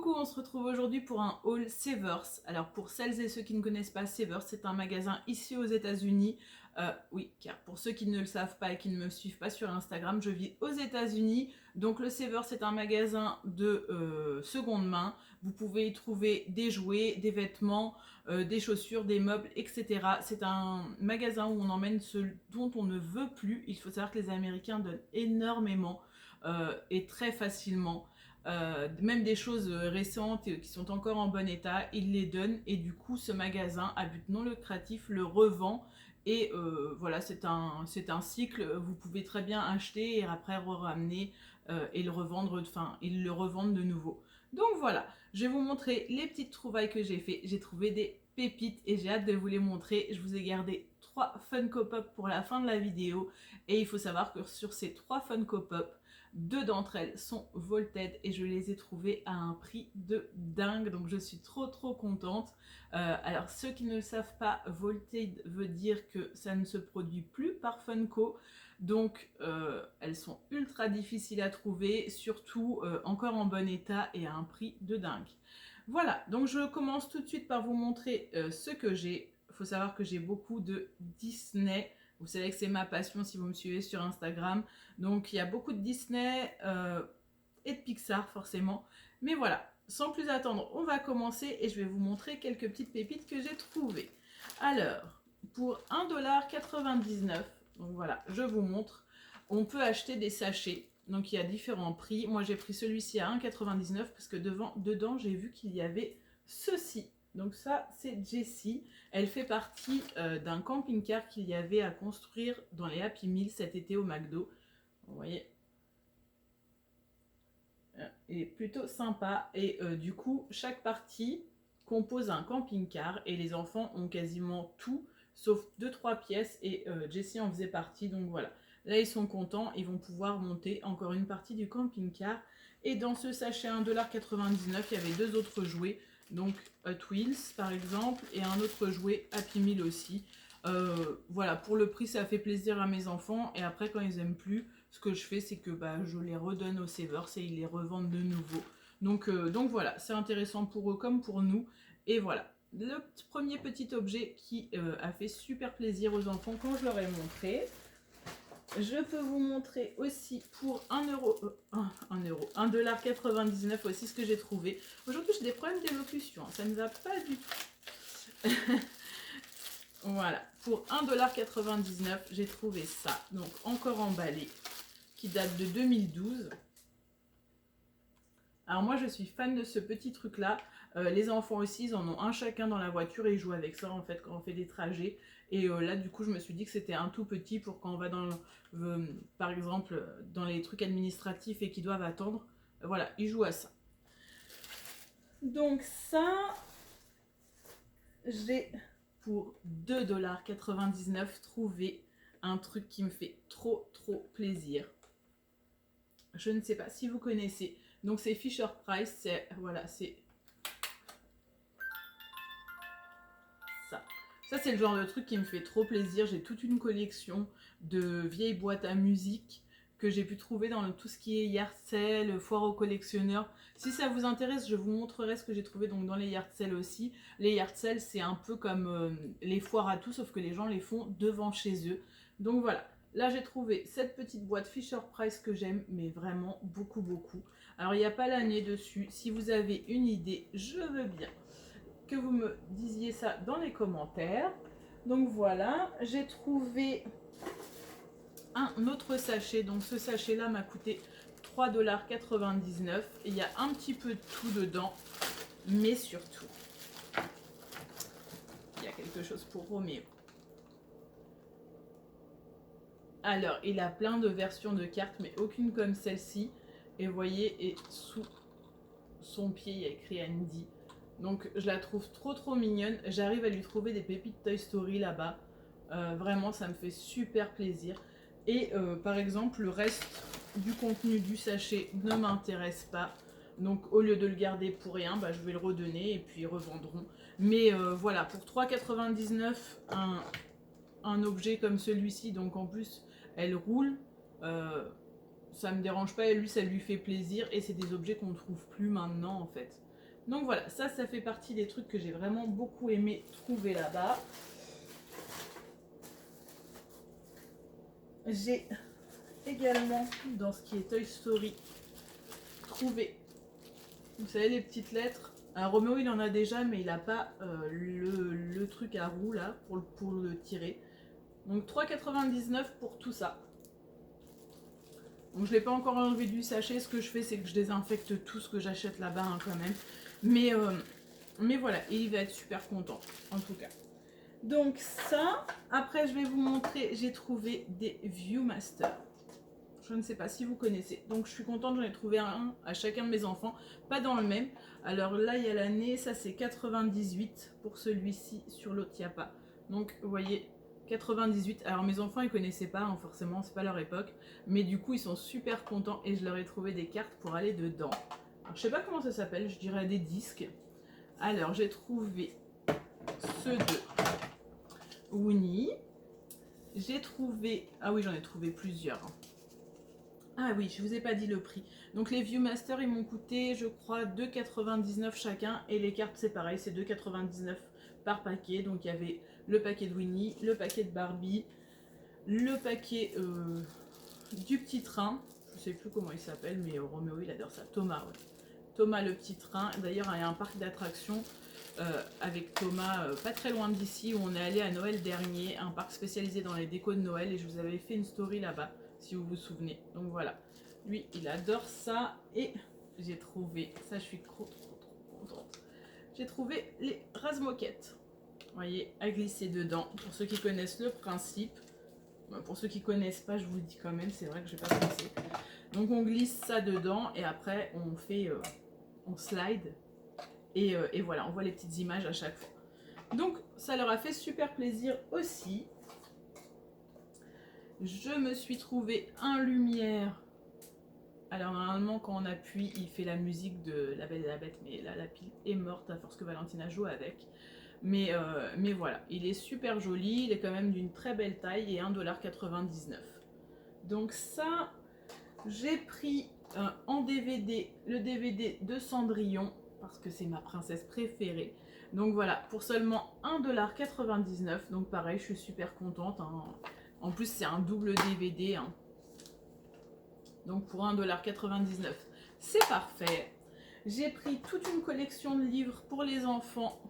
Coucou, on se retrouve aujourd'hui pour un haul Savers. Alors pour celles et ceux qui ne connaissent pas Savers, c'est un magasin ici aux États-Unis. Oui, car pour ceux qui ne le savent pas et qui ne me suivent pas sur Instagram, je vis aux États-Unis. Donc le Savers, c'est un magasin de seconde main. Vous pouvez y trouver des jouets, des vêtements, des chaussures, des meubles, etc. C'est un magasin où on emmène ce dont on ne veut plus. Il faut savoir que les Américains donnent énormément et très facilement. Même des choses récentes et qui sont encore en bon état, ils les donnent et du coup ce magasin à but non lucratif le revend et voilà, c'est un cycle, vous pouvez très bien acheter et après ramener et le revendre, enfin ils le revendent de nouveau. Donc voilà, je vais vous montrer les petites trouvailles que j'ai fait. J'ai trouvé des pépites et j'ai hâte de vous les montrer. Je vous ai gardé 3 Funko Pop pour la fin de la vidéo et il faut savoir que sur ces 3 Funko Pop, 2 d'entre elles sont Volted et je les ai trouvées à un prix de dingue, donc je suis trop contente. Alors ceux qui ne le savent pas, Volted veut dire que ça ne se produit plus par Funko, donc elles sont ultra difficiles à trouver, surtout encore en bon état et à un prix de dingue. Voilà, donc je commence tout de suite par vous montrer ce que j'ai. Il faut savoir que j'ai beaucoup de Disney. Vous savez que c'est ma passion si vous me suivez sur Instagram. Donc il y a beaucoup de Disney et de Pixar forcément. Mais voilà, sans plus attendre, on va commencer et je vais vous montrer quelques petites pépites que j'ai trouvées. Alors, pour 1,99$, donc voilà, je vous montre, on peut acheter des sachets. Donc il y a différents prix. Moi j'ai pris celui-ci à 1,99$ parce que dedans j'ai vu qu'il y avait ceci. Donc ça c'est Jessie. Elle fait partie d'un camping-car qu'il y avait à construire dans les Happy Meal cet été au McDo. Vous voyez, il est plutôt sympa et du coup chaque partie compose un camping-car et les enfants ont quasiment tout sauf 2-3 pièces et Jessie en faisait partie, donc voilà. Là ils sont contents, ils vont pouvoir monter encore une partie du camping-car. Et dans ce sachet 1,99$, il y avait 2 autres jouets, donc Hot Wheels par exemple et un autre jouet Happy Meal aussi. Voilà, pour le prix ça fait plaisir à mes enfants et après quand ils aiment plus, ce que je fais c'est que je les redonne aux Savers et ils les revendent de nouveau. Donc voilà, c'est intéressant pour eux comme pour nous. Et voilà, le premier petit objet qui a fait super plaisir aux enfants quand je leur ai montré. Je peux vous montrer aussi pour 1,99$ aussi ce que j'ai trouvé. Aujourd'hui j'ai des problèmes d'élocution, ça ne va pas du tout. Voilà, pour 1,99$, j'ai trouvé ça, donc encore emballé, qui date de 2012. Alors moi je suis fan de ce petit truc là, les enfants aussi ils en ont un chacun dans la voiture et ils jouent avec ça en fait quand on fait des trajets. Et là du coup je me suis dit que c'était un tout petit pour quand on va dans par exemple dans les trucs administratifs et qu'ils doivent attendre, voilà ils jouent à ça. Donc ça, j'ai pour 2,99$ trouvé un truc qui me fait trop plaisir. Je ne sais pas si vous connaissez. Donc c'est Fisher Price, c'est voilà, c'est ça. Ça c'est le genre de truc qui me fait trop plaisir. J'ai toute une collection de vieilles boîtes à musique que j'ai pu trouver dans tout ce qui est yard sale, foire aux collectionneurs. Si ça vous intéresse, je vous montrerai ce que j'ai trouvé donc dans les yard sale aussi. Les yard sale, c'est un peu comme les foires à tout, sauf que les gens les font devant chez eux. Donc voilà. Là, j'ai trouvé cette petite boîte Fisher Price que j'aime, mais vraiment beaucoup. Alors, il n'y a pas l'année dessus. Si vous avez une idée, je veux bien que vous me disiez ça dans les commentaires. Donc voilà, j'ai trouvé un autre sachet. Donc ce sachet-là m'a coûté 3,99$. Il y a un petit peu de tout dedans, mais surtout, il y a quelque chose pour Roméo. Alors, il a plein de versions de cartes, mais aucune comme celle-ci. Et vous voyez, et sous son pied, il y a écrit Andy. Donc, je la trouve trop mignonne. J'arrive à lui trouver des pépites Toy Story là-bas. Vraiment, ça me fait super plaisir. Et par exemple, le reste du contenu du sachet ne m'intéresse pas. Donc, au lieu de le garder pour rien, je vais le redonner et puis ils revendront. Mais voilà, pour 3,99$, un objet comme celui-ci, donc en plus elle roule, ça me dérange pas et lui ça lui fait plaisir et c'est des objets qu'on ne trouve plus maintenant en fait. Donc voilà, ça fait partie des trucs que j'ai vraiment beaucoup aimé trouver là-bas. J'ai également, dans ce qui est Toy Story, trouvé, vous savez, les petites lettres. Alors Roméo il en a déjà, mais il n'a pas le truc à roue là pour le tirer. Donc 3,99 pour tout ça. Donc je ne l'ai pas encore enlevé du sachet. Ce que je fais, c'est que je désinfecte tout ce que j'achète là-bas hein, quand même. Mais voilà, et il va être super content en tout cas. Donc ça, après je vais vous montrer, j'ai trouvé des Viewmaster. Je ne sais pas si vous connaissez. Donc je suis contente, j'en ai trouvé un à chacun de mes enfants, pas dans le même. Alors là, il y a l'année, ça c'est 98 pour celui-ci, sur l'autre, il n'y a pas. Donc vous voyez, 98. Alors mes enfants, ils connaissaient pas, hein, forcément, c'est pas leur époque. Mais du coup, ils sont super contents et je leur ai trouvé des cartes pour aller dedans. Alors je sais pas comment ça s'appelle, je dirais des disques. Alors j'ai trouvé ceux de Winnie. J'ai trouvé... Ah oui, j'en ai trouvé plusieurs. Ah oui, je vous ai pas dit le prix. Donc les Viewmaster, ils m'ont coûté, je crois, 2,99 chacun. Et les cartes, c'est pareil, c'est 2,99 par paquet. Donc il y avait le paquet de Winnie, le paquet de Barbie, le paquet du petit train. Je sais plus comment il s'appelle, mais Roméo, il adore ça. Thomas, ouais. Thomas le petit train. D'ailleurs, il y a un parc d'attractions avec Thomas, pas très loin d'ici, où on est allé à Noël dernier. Un parc spécialisé dans les décos de Noël. Et je vous avais fait une story là-bas, si vous vous souvenez. Donc voilà. Lui, il adore ça. Et j'ai trouvé, ça je suis trop contente. J'ai trouvé les rase-moquettes. Vous voyez, à glisser dedans. Pour ceux qui connaissent le principe. Pour ceux qui connaissent pas, je vous le dis quand même, c'est vrai que je n'ai pas pensé. Donc on glisse ça dedans et après on fait, on slide et voilà, on voit les petites images à chaque fois. Donc ça leur a fait super plaisir aussi. Je me suis trouvé un lumière. Alors normalement quand on appuie, il fait la musique de La Belle et la Bête, mais là la pile est morte à force que Valentina joue avec. Mais voilà, il est super joli, il est quand même d'une très belle taille et 1,99 $. Donc ça, j'ai pris en DVD le DVD de Cendrillon parce que c'est ma princesse préférée. Donc voilà, pour seulement 1,99 $. Donc pareil, je suis super contente. Hein. En plus, c'est un double DVD. Hein. Donc pour 1,99 $, c'est parfait. J'ai pris toute une collection de livres pour les enfants.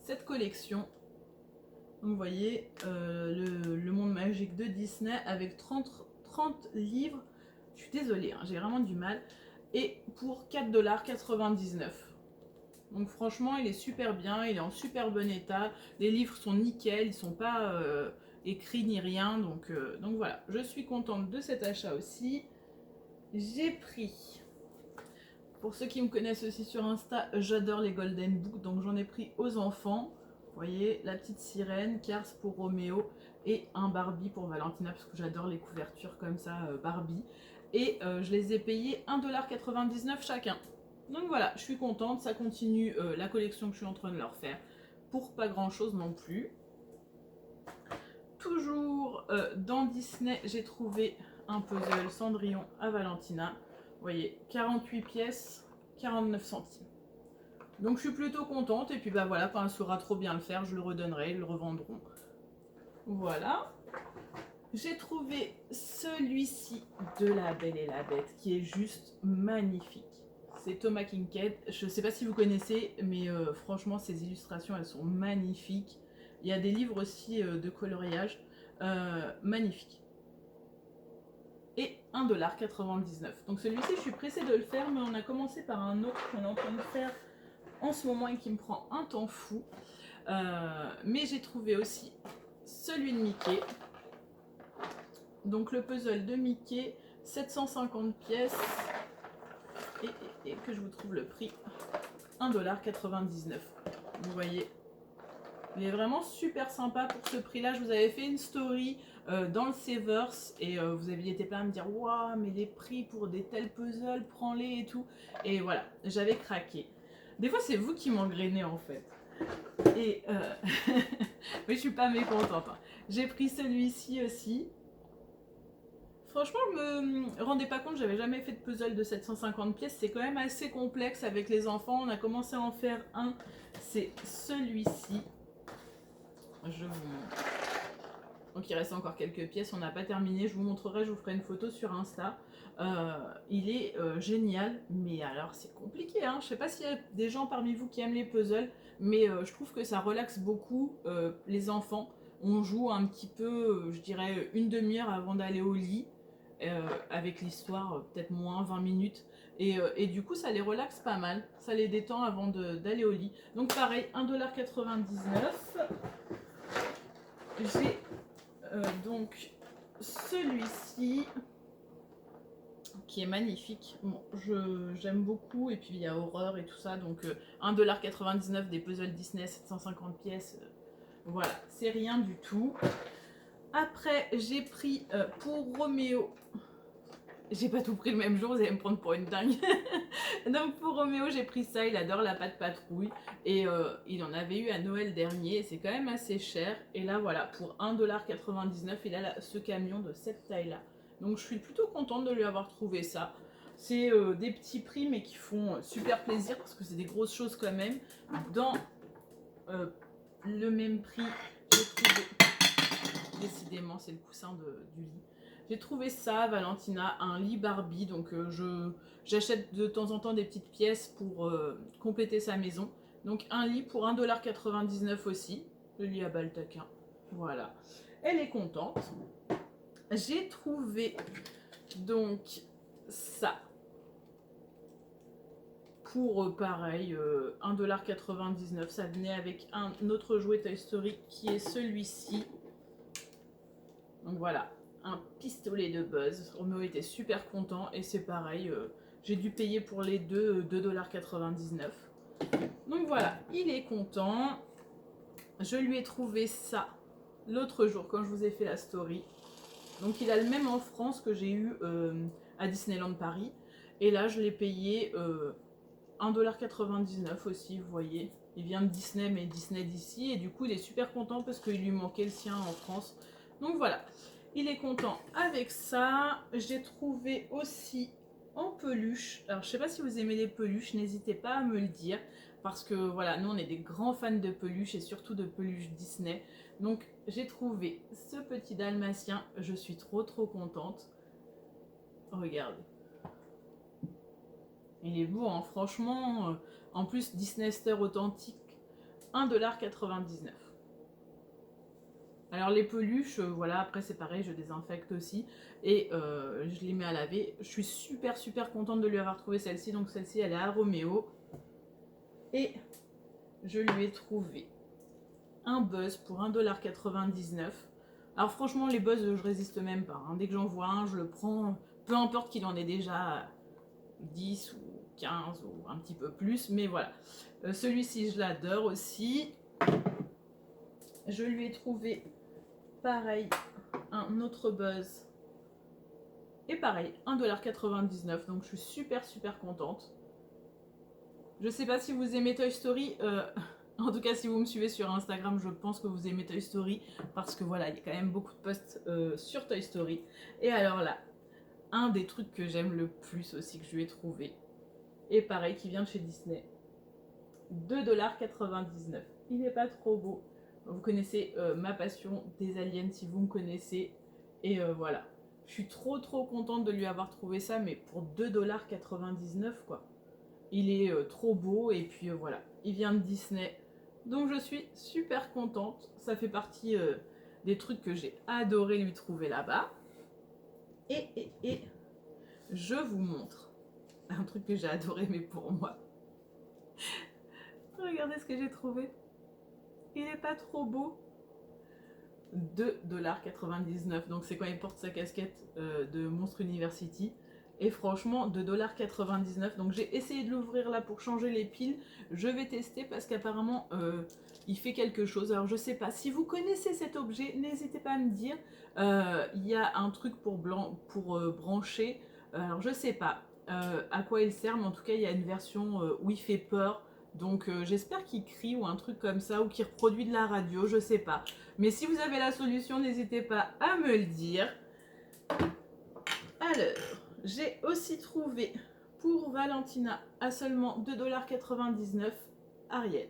Cette collection, donc vous voyez, le monde magique de Disney avec 30 livres. Je suis désolée, hein, j'ai vraiment du mal. Et pour 4,99 $. Donc franchement, il est super bien, il est en super bon état. Les livres sont nickel, ils sont pas écrits ni rien. Donc voilà, je suis contente de cet achat aussi. J'ai pris, pour ceux qui me connaissent aussi sur Insta, j'adore les Golden Books, donc j'en ai pris aux enfants. Vous voyez, la petite sirène, Cars pour Roméo et un Barbie pour Valentina, parce que j'adore les couvertures comme ça, Barbie. Et je les ai payés 1,99 $ chacun. Donc voilà, je suis contente, ça continue la collection que je suis en train de leur faire pour pas grand chose non plus. Toujours dans Disney, j'ai trouvé un puzzle Cendrillon à Valentina. Vous voyez, 48 pièces, 49 centimes. Donc je suis plutôt contente. Et puis bah voilà, quand elle saura trop bien le faire, je le redonnerai, ils le revendront. Voilà. J'ai trouvé celui-ci de La Belle et la Bête qui est juste magnifique. C'est Thomas Kinkade. Je ne sais pas si vous connaissez, mais franchement, ces illustrations, elles sont magnifiques. Il y a des livres aussi de coloriage magnifiques. Et 1,99 $. Donc celui-ci, je suis pressée de le faire, mais on a commencé par un autre qu'on est en train de faire en ce moment et qui me prend un temps fou. Mais j'ai trouvé aussi celui de Mickey. Donc le puzzle de Mickey, 750 pièces. Et que je vous trouve le prix, 1,99 $. Vous voyez, il est vraiment super sympa pour ce prix-là. Je vous avais fait une story dans le Savers et vous aviez été plein à me dire waouh, mais les prix pour des tels puzzles, prends-les et tout. Et voilà, j'avais craqué. Des fois, c'est vous qui m'engrainez en fait. Et mais je suis pas mécontente. Hein. J'ai pris celui-ci aussi. Franchement, je me rendais pas compte, j'avais jamais fait de puzzle de 750 pièces. C'est quand même assez complexe avec les enfants. On a commencé à en faire un, c'est celui-ci. Je vous montre. Donc il reste encore quelques pièces, on n'a pas terminé. Je vous montrerai, je vous ferai une photo sur Insta. Il est génial, mais alors c'est compliqué. Hein. Je sais pas s'il y a des gens parmi vous qui aiment les puzzles, mais je trouve que ça relaxe beaucoup les enfants. On joue un petit peu, je dirais, une demi-heure avant d'aller au lit. Avec l'histoire, peut-être moins 20 minutes. Et du coup, ça les relaxe pas mal. Ça les détend avant d'aller au lit. Donc pareil, 1,99 $. J'ai donc celui-ci qui est magnifique. Bon, j'aime beaucoup. Et puis il y a horreur et tout ça. Donc 1,99 $, des puzzles Disney, 750 pièces. Voilà, c'est rien du tout. Après, j'ai pris pour Roméo. J'ai pas tout pris le même jour, vous allez me prendre pour une dingue. Donc pour Roméo, j'ai pris ça, il adore la pâte patrouille. Et il en avait eu à Noël dernier, c'est quand même assez cher. Et là voilà, pour 1,99 $, il a ce camion de cette taille-là. Donc je suis plutôt contente de lui avoir trouvé ça. C'est des petits prix mais qui font super plaisir parce que c'est des grosses choses quand même. Dans le même prix, j'ai trouvé... Décidément, c'est le coussin du lit. J'ai trouvé ça, Valentina, un lit Barbie. Donc j'achète de temps en temps des petites pièces pour compléter sa maison. Donc un lit pour 1,99 $ aussi. Le lit à baldaquin. Voilà. Elle est contente. J'ai trouvé donc ça. Pour pareil, 1,99 $. Ça venait avec un autre jouet Toy Story qui est celui-ci. Donc voilà, un pistolet de Buzz. Roméo était super content et c'est pareil, j'ai dû payer pour les deux 2,99 $. Donc voilà, il est content. Je lui ai trouvé ça l'autre jour quand je vous ai fait la story. Donc il a le même en France que j'ai eu à Disneyland Paris. Et là je l'ai payé 1,99 $ aussi, vous voyez. Il vient de Disney mais Disney d'ici et du coup il est super content parce qu'il lui manquait le sien en France. Donc voilà, il est content avec ça. J'ai trouvé aussi en peluche. Alors je sais pas si vous aimez les peluches, n'hésitez pas à me le dire. Parce que voilà, nous on est des grands fans de peluches et surtout de peluches Disney. Donc j'ai trouvé ce petit dalmatien, je suis trop contente. Regardez. Il est beau, hein, franchement. En plus, Disneyster authentique, 1,99 $. Alors les peluches, voilà, après c'est pareil, je désinfecte aussi. Et je les mets à laver. Je suis super contente de lui avoir trouvé celle-ci. Donc celle-ci, elle est à Roméo. Et je lui ai trouvé un Buzz pour 1,99 $. Alors franchement, les Buzz, je résiste même pas. Hein. Dès que j'en vois un, je le prends. Peu importe qu'il en ait déjà 10 ou 15 ou un petit peu plus. Mais voilà. Celui-ci, je l'adore aussi. Je lui ai trouvé, pareil, un autre Buzz. Et pareil, 1,99 $. Donc je suis super contente. Je sais pas si vous aimez Toy Story. En tout cas, si vous me suivez sur Instagram, je pense que vous aimez Toy Story. Parce que voilà, il y a quand même beaucoup de posts sur Toy Story. Et alors là, un des trucs que j'aime le plus aussi que je lui ai trouvé. Et pareil, qui vient de chez Disney. 2,99 $. Il n'est pas trop beau. Vous connaissez ma passion des aliens si vous me connaissez. Et voilà. Je suis trop contente de lui avoir trouvé ça, mais pour 2,99 $ quoi. Il est trop beau et puis voilà. Il vient de Disney. Donc je suis super contente. Ça fait partie des trucs que j'ai adoré lui trouver là-bas. Et je vous montre un truc que j'ai adoré mais pour moi. Regardez ce que j'ai trouvé. Il n'est pas trop beau. 2,99 $. Donc c'est quand il porte sa casquette de Monstre University. Et franchement, 2,99 $. Donc j'ai essayé de l'ouvrir là pour changer les piles. Je vais tester parce qu'apparemment il fait quelque chose. Alors je sais pas. Si vous connaissez cet objet, n'hésitez pas à me dire. Il y a un truc pour brancher. Alors je sais pas à quoi il sert. Mais en tout cas, il y a une version où il fait peur. Donc j'espère qu'il crie ou un truc comme ça. Ou qu'il reproduit de la radio. Je sais pas. Mais si vous avez la solution, n'hésitez pas à me le dire. Alors, j'ai aussi trouvé pour Valentina à seulement 2,99 $ Ariel.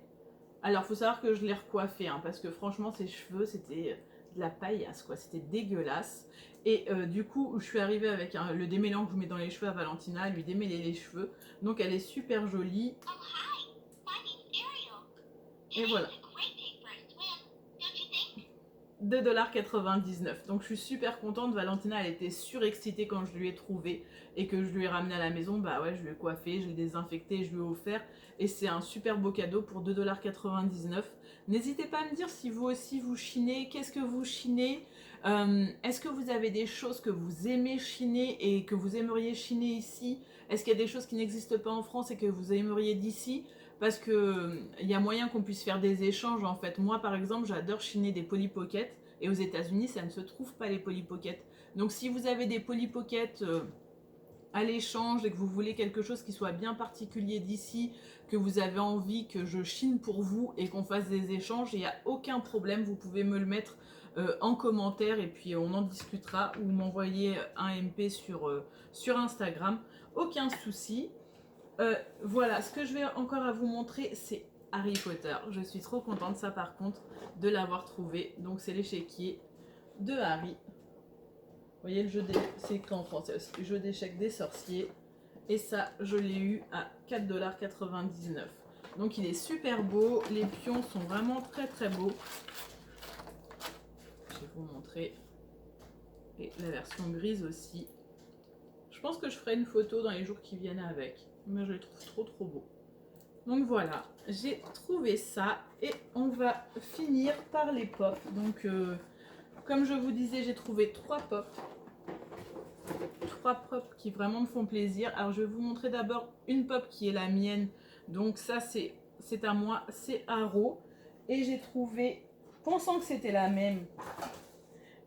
Alors, faut savoir que je l'ai recoiffé, hein, parce que franchement, ses cheveux, c'était de la paillasse, quoi. C'était dégueulasse. Et du coup, je suis arrivée avec le démêlant que je mets dans les cheveux à Valentina, lui démêler les cheveux. Donc, elle est super jolie. Et voilà. 2,99 $. Donc je suis super contente. Valentina, elle était surexcitée quand je lui ai trouvé et que je lui ai ramené à la maison. Bah ouais, je lui ai coiffé, je l'ai désinfecté, je lui ai offert. Et c'est un super beau cadeau pour 2,99 $. N'hésitez pas à me dire si vous aussi vous chinez. Qu'est-ce que vous chinez? Est-ce que vous avez des choses que vous aimez chiner et que vous aimeriez chiner ici? Est-ce qu'il y a des choses qui n'existent pas en France et que vous aimeriez d'ici? Parce que il y a moyen qu'on puisse faire des échanges en fait. Moi par exemple, j'adore chiner des Polly Pocket et aux États-Unis, ça ne se trouve pas les Polly Pocket. Donc si vous avez des Polly Pocket à l'échange et que vous voulez quelque chose qui soit bien particulier d'ici, que vous avez envie que je chine pour vous et qu'on fasse des échanges, il n'y a aucun problème, vous pouvez me le mettre en commentaire et puis on en discutera ou m'envoyer un MP sur Instagram, aucun souci. Voilà, ce que je vais encore à vous montrer, c'est Harry Potter. Je suis trop contente, ça par contre, de l'avoir trouvé. Donc c'est l'échiquier de Harry. Vous voyez, le jeu des... c'est écrit en français aussi. Le jeu d'échecs des sorciers. Et ça, je l'ai eu à 4,99 $. Donc il est super beau. Les pions sont vraiment très très beaux. Je vais vous montrer. Et la version grise aussi. Je pense que je ferai une photo dans les jours qui viennent avec. Mais je les trouve trop trop beaux. Donc voilà, j'ai trouvé ça et on va finir par les pops. Donc comme je vous disais, j'ai trouvé 3 pops. 3 pops qui vraiment me font plaisir. Alors je vais vous montrer d'abord une pop qui est la mienne. Donc ça c'est à moi, c'est Haro. Et j'ai trouvé, pensant que c'était la même,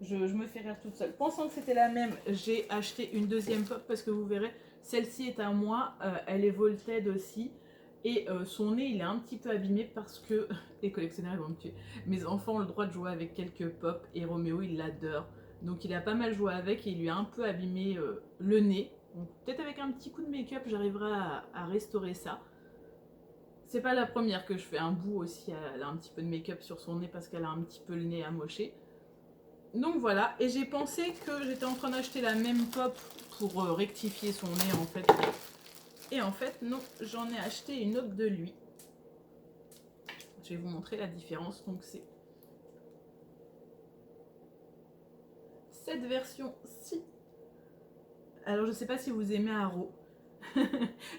je me fais rire toute seule. Pensant que c'était la même, j'ai acheté une deuxième pop parce que vous verrez, celle-ci est à moi, elle est Volted aussi. Et son nez, il est un petit peu abîmé parce que les collectionneurs ils vont me tuer. Mes enfants ont le droit de jouer avec quelques pop et Roméo, il l'adore. Donc il a pas mal joué avec et il lui a un peu abîmé le nez. Donc peut-être avec un petit coup de make-up, j'arriverai à restaurer ça. C'est pas la première que je fais. Un bout aussi, elle a un petit peu de make-up sur son nez parce qu'elle a un petit peu le nez amoché. Donc voilà, et j'ai pensé que j'étais en train d'acheter la même pop pour rectifier son nez en fait. Et en fait, non, j'en ai acheté une autre de lui. Je vais vous montrer la différence. Donc c'est cette version-ci. Alors je sais pas si vous aimez Haro.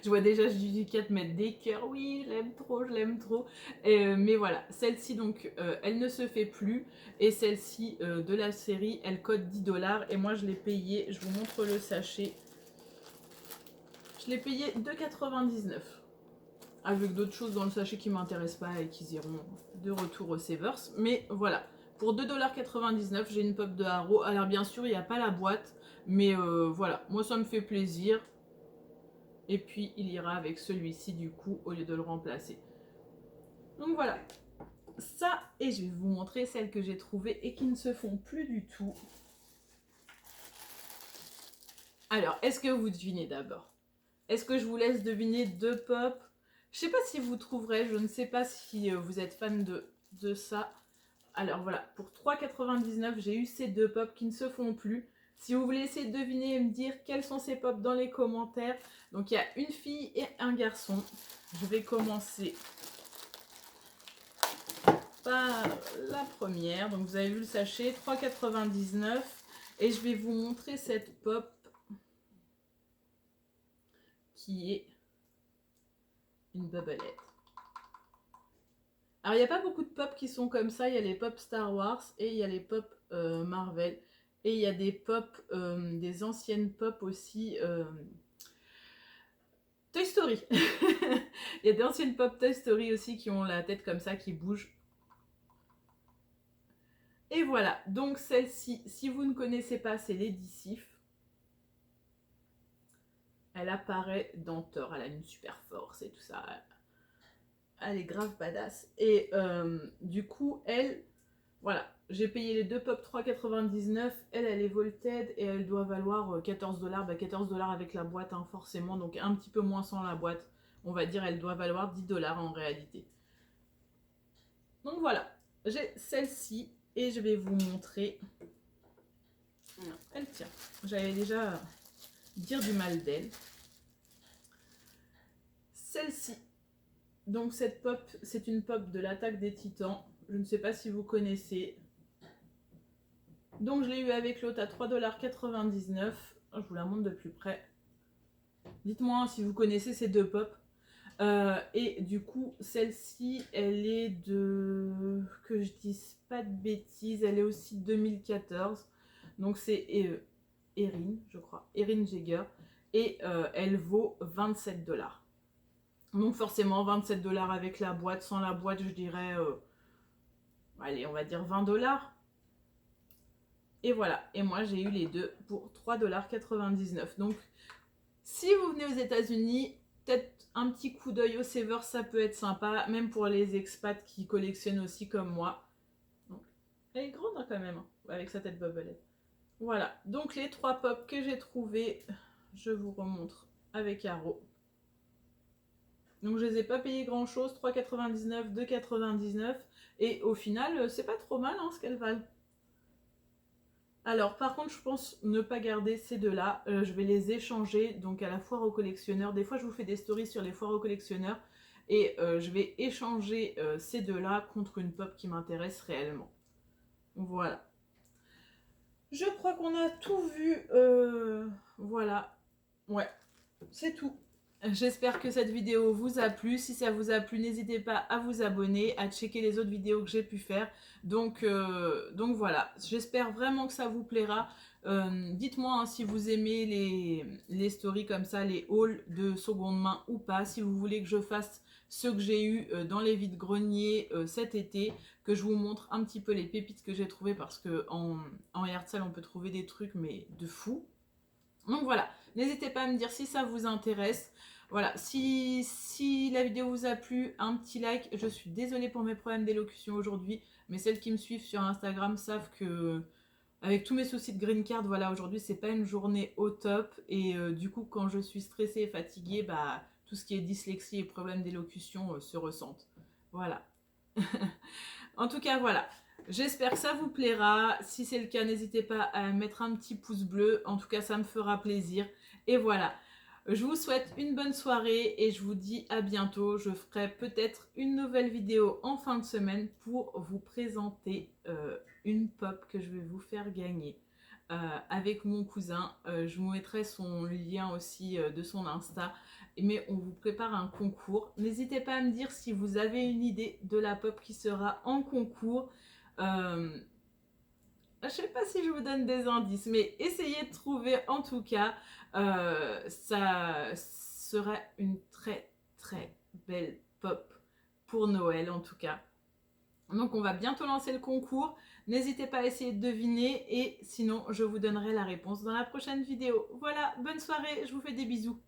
Je vois déjà Judicat mettre des cœurs. Oui, je l'aime trop, je l'aime trop. Mais voilà, celle-ci donc, elle ne se fait plus. Et celle-ci de la série, elle cote 10 $. Et moi je l'ai payé, je vous montre le sachet. Je l'ai payé 2,99 $. Avec d'autres choses dans le sachet qui ne m'intéressent pas et qui iront de retour au Savers. Mais voilà, pour 2,99 $, j'ai une pop de Haro. Alors bien sûr, il n'y a pas la boîte, mais voilà, moi ça me fait plaisir. Et puis il ira avec celui-ci du coup, au lieu de le remplacer. Donc voilà, ça, et je vais vous montrer celles que j'ai trouvées et qui ne se font plus du tout. Alors, est-ce que vous devinez d'abord? Est-ce que je vous laisse deviner 2 pop? Je sais pas si vous trouverez, je ne sais pas si vous êtes fan de ça. Alors voilà, pour 3,99 $, j'ai eu ces 2 pop qui ne se font plus. Si vous voulez essayer de deviner et me dire quels sont ces pop dans les commentaires. Donc il y a une fille et un garçon. Je vais commencer par la première. Donc vous avez vu le sachet, 3,99 $. Et je vais vous montrer cette pop qui est une bubblette. Alors il n'y a pas beaucoup de pop qui sont comme ça. Il y a les pop Star Wars et il y a les pop Marvel. Et il y a des pop, des anciennes pop aussi. Toy Story. Il y a des anciennes pop Toy Story aussi qui ont la tête comme ça, qui bouge. Et voilà, donc celle-ci, si vous ne connaissez pas, c'est Lady Sif. Elle apparaît dans Thor, elle a une super force et tout ça. Elle est grave badass. Et du coup, elle, Voilà, j'ai payé les deux pop 3,99. Elle est Volted et elle doit valoir 14 $. Bah, 14 $ avec la boîte, hein, forcément. Donc un petit peu moins sans la boîte. On va dire elle doit valoir 10 $ en réalité. Donc voilà, j'ai celle-ci et je vais vous montrer. Elle tient. J'allais déjà dire du mal d'elle. Celle-ci. Donc cette pop, c'est une pop de l'attaque des Titans. Je ne sais pas si vous connaissez. Donc je l'ai eu avec l'autre à 3,99 $. Je vous la montre de plus près. Dites-moi si vous connaissez ces deux pop. Et du coup, celle-ci, elle est de... que je dise pas de bêtises, elle est aussi de 2014. Donc c'est Erin, je crois. Erin Jaeger. Et elle vaut 27 $. Donc forcément, 27 $ avec la boîte. Sans la boîte, je dirais... allez, on va dire 20 $. Et voilà. Et moi, j'ai eu les deux pour 3,99 $. Donc, si vous venez aux États-Unis, peut-être un petit coup d'œil au Savers, ça peut être sympa, même pour les expats qui collectionnent aussi comme moi. Donc, elle est grande hein, quand même, hein, avec sa tête bobblehead. Voilà, donc les trois pops que j'ai trouvés, je vous remontre avec Haro. Donc je les ai pas payés grand chose, 3,99, 2,99. Et au final, c'est pas trop mal hein, ce qu'elles valent. Alors, par contre, je pense ne pas garder ces deux-là. Je vais les échanger donc à la foire aux collectionneurs. Des fois, je vous fais des stories sur les foires aux collectionneurs. Et je vais échanger ces deux-là contre une pop qui m'intéresse réellement. Voilà. Je crois qu'on a tout vu. Voilà. Ouais, c'est tout. J'espère que cette vidéo vous a plu. Si ça vous a plu, n'hésitez pas à vous abonner, à checker les autres vidéos que j'ai pu faire. Donc voilà, j'espère vraiment que ça vous plaira. Dites-moi hein, si vous aimez les stories comme ça, les hauls de seconde main ou pas. Si vous voulez que je fasse ceux que j'ai eu dans les vides-greniers cet été, que je vous montre un petit peu les pépites que j'ai trouvées parce qu'en yard sale on peut trouver des trucs mais de fou. Donc voilà, n'hésitez pas à me dire si ça vous intéresse. Voilà, si la vidéo vous a plu, un petit like. Je suis désolée pour mes problèmes d'élocution aujourd'hui, mais celles qui me suivent sur Instagram savent que avec tous mes soucis de green card, voilà, aujourd'hui c'est pas une journée au top. Et du coup, quand je suis stressée et fatiguée, bah, tout ce qui est dyslexie et problèmes d'élocution se ressentent. Voilà. En tout cas, voilà. J'espère que ça vous plaira. Si c'est le cas, n'hésitez pas à mettre un petit pouce bleu. En tout cas, ça me fera plaisir. Et voilà. Je vous souhaite une bonne soirée et je vous dis à bientôt. Je ferai peut-être une nouvelle vidéo en fin de semaine pour vous présenter une pop que je vais vous faire gagner avec mon cousin. Je vous mettrai son lien aussi de son Insta. Mais on vous prépare un concours. N'hésitez pas à me dire si vous avez une idée de la pop qui sera en concours. Je ne sais pas si je vous donne des indices, mais essayez de trouver en tout cas. Ça serait une très très belle pop pour Noël en tout cas. Donc on va bientôt lancer le concours. N'hésitez pas à essayer de deviner et sinon je vous donnerai la réponse dans la prochaine vidéo. Voilà, bonne soirée, je vous fais des bisous.